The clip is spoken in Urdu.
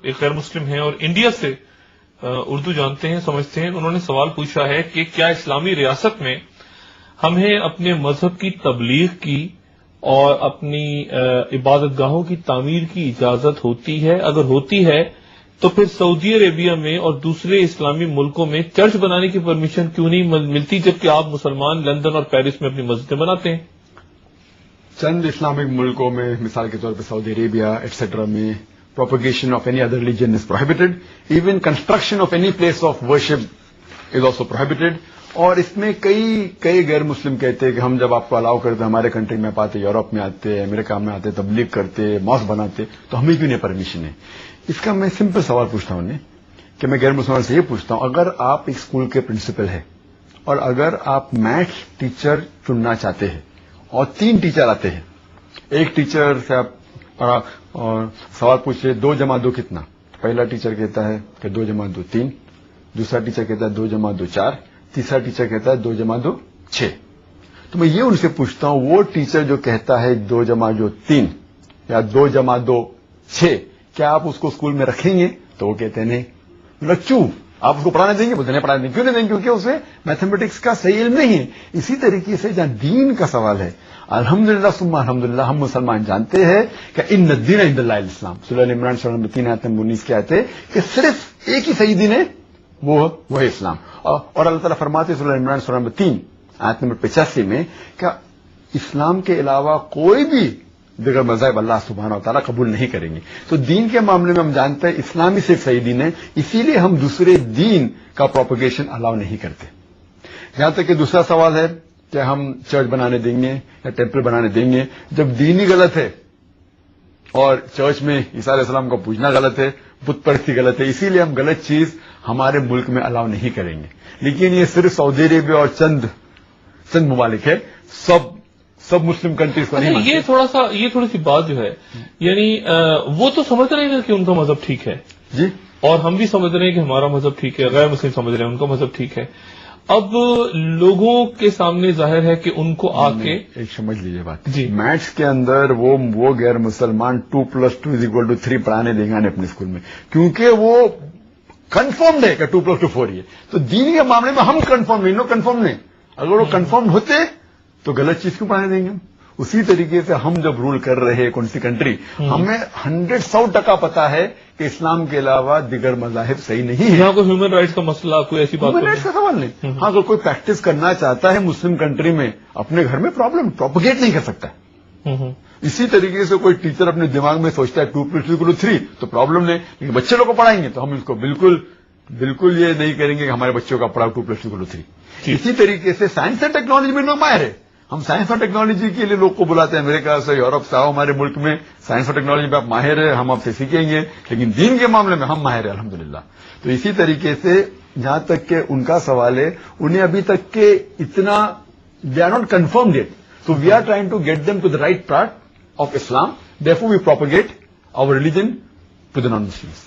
ایک غیر مسلم ہیں اور انڈیا سے اردو جانتے ہیں سمجھتے ہیں. انہوں نے سوال پوچھا ہے کہ کیا اسلامی ریاست میں ہمیں اپنے مذہب کی تبلیغ کی اور اپنی عبادت گاہوں کی تعمیر کی اجازت ہوتی ہے؟ اگر ہوتی ہے تو پھر سعودی عربیہ میں اور دوسرے اسلامی ملکوں میں چرچ بنانے کی پرمیشن کیوں نہیں ملتی جبکہ آپ مسلمان لندن اور پیرس میں اپنی مسجدیں بناتے ہیں؟ چند اسلامک ملکوں میں مثال کے طور پہ سعودی عربیہ ایٹسٹرا میں propagation of any other religion is prohibited. Even construction of any place of worship is also prohibited. اور اس میں کئی غیر مسلم کہتے ہیں کہ ہم جب آپ کو الاؤ کرتے ہمارے کنٹری میں آتے، یورپ میں آتے، امریکہ میں آتے، تبلیغ کرتے، ماسک بناتے، تو ہمیں کیوں نہیں پرمیشن ہے؟ اس کا میں سمپل سوال پوچھتا ہوں انہیں کہ میں غیر مسلمان سے یہ پوچھتا ہوں، اگر آپ ایک اسکول کے پرنسپل ہیں اور اگر آپ میتھس ٹیچر چننا چاہتے ہیں اور 3 ٹیچر آتے ہیں، ایک ٹیچر سے آپ اور سوال پوچھے 2 × 2 کتنا؟ پہلا ٹیچر کہتا ہے کہ 2 × 2 3، دوسرا ٹیچر کہتا ہے 2 × 2 4، تیسرا ٹیچر کہتا ہے 2 × 2 6. تو میں یہ ان سے پوچھتا ہوں، وہ ٹیچر جو کہتا ہے 2 × 3 یا 2 × 2 6، کیا آپ اس کو اسکول میں رکھیں گے؟ تو وہ کہتے ہیں نہیں. کیوں آپ اس کو پڑھانے دیں گے؟ بولتے نہیں پڑھانے دیں گے. کیوں نہیں دیں گے؟ کیونکہ اسے میتھمیٹکس کا صحیح علم نہیں ہے. اسی طریقے سے جہاں دین کا سوال ہے، الحمدللہ ثم الحمدللہ ہم مسلمان جانتے ہیں کہ ان الدین عند اللہ الاسلام. سورہ عمران سورہ نمبر 3 آیت نمبر 19 کی آیت ہے کہ صرف ایک ہی صحیح دین ہے، وہ ہے اسلام. اور اللہ تعالیٰ فرماتے ہیں سورہ عمران سورہ نمبر 3 آیت نمبر 85 میں کہ اسلام کے علاوہ کوئی بھی دیگر مذہب اللہ سبحانہ و تعالیٰ قبول نہیں کریں گے. تو دین کے معاملے میں ہم جانتے ہیں اسلامی صرف صحیح دین ہے، اسی لیے ہم دوسرے دین کا پروپیگیشن الاؤ نہیں کرتے. یہاں تک کہ دوسرا سوال ہے کہ ہم چرچ بنانے دیں گے یا ٹیمپل بنانے دیں گے. جب دین ہی غلط ہے اور چرچ میں عیسیٰ علیہ السلام کو پوجنا غلط ہے، بت پرستی غلط ہے، اسی لیے ہم غلط چیز ہمارے ملک میں الاؤ نہیں کریں گے. لیکن یہ صرف سعودی عربیہ اور چند ممالک ہے، سب مسلم کنٹریز کو نہیں مانتے. یہ تھوڑی سی بات جو ہے، یعنی وہ تو سمجھ رہے ہیں کہ ان کا مذہب ٹھیک ہے جی، اور ہم بھی سمجھ رہے ہیں کہ ہمارا مذہب ٹھیک ہے، غیر مسلم سمجھ رہے ہیں ان کا مذہب ٹھیک ہے. اب لوگوں کے سامنے ظاہر ہے کہ ان کو آ کے ایک سمجھ لیجیے بات جی، میتھس کے اندر وہ غیر مسلمان 2 + 2 = 3 پڑھانے دیں گے اپنے اسکول میں، کیونکہ وہ کنفرمڈ ہے کہ 2 + 2 4 ہی ہے. تو دین کے معاملے میں ہم کنفرم نہیں. اگر وہ کنفرم ہوتے تو غلط چیز کیوں پڑھانے دیں گے؟ اسی طریقے سے ہم جب رول کر رہے ہیں کون سی کنٹری، ہمیں 100% پتا ہے کہ اسلام کے علاوہ دیگر مذاہب صحیح نہیں ہے. یہاں کوئی ہیومن رائٹس کا مسئلہ، کوئی ایسی بات ہیومن رائٹس کا سوال نہیں. ہاں، اگر کوئی پریکٹس کرنا چاہتا ہے مسلم کنٹری میں اپنے گھر میں پروپیگیٹ نہیں کر سکتا. اسی طریقے سے کوئی ٹیچر اپنے دماغ میں سوچتا ہے 2 + 2 = 3 تو پرابلم نہیں، لیکن بچے لوگ کو پڑھائیں گے تو ہم اس کو بالکل یہ نہیں کریں گے کہ ہمارے بچوں کا پڑھاؤ 2 + 2 = 3. اسی طریقے سے سائنس اینڈ ٹیکنالوجی میں لوگ ماہر ہے. ہم سائنس اور ٹیکنالوجی کے لیے لوگ کو بلاتے ہیں امریکہ سے، یورپ سے، آؤ ہمارے ملک میں سائنس اور ٹیکنالوجی میں آپ ماہر ہیں، ہم آپ سے سیکھیں گے. لیکن دین کے معاملے میں ہم ماہر ہیں الحمدللہ. تو اسی طریقے سے جہاں تک کہ ان کا سوال ہے، انہیں ابھی تک کہ اتنا they are not confirmed yet. So we are trying to get them to the right part of Islam. Therefore we propagate our religion to the non Muslims.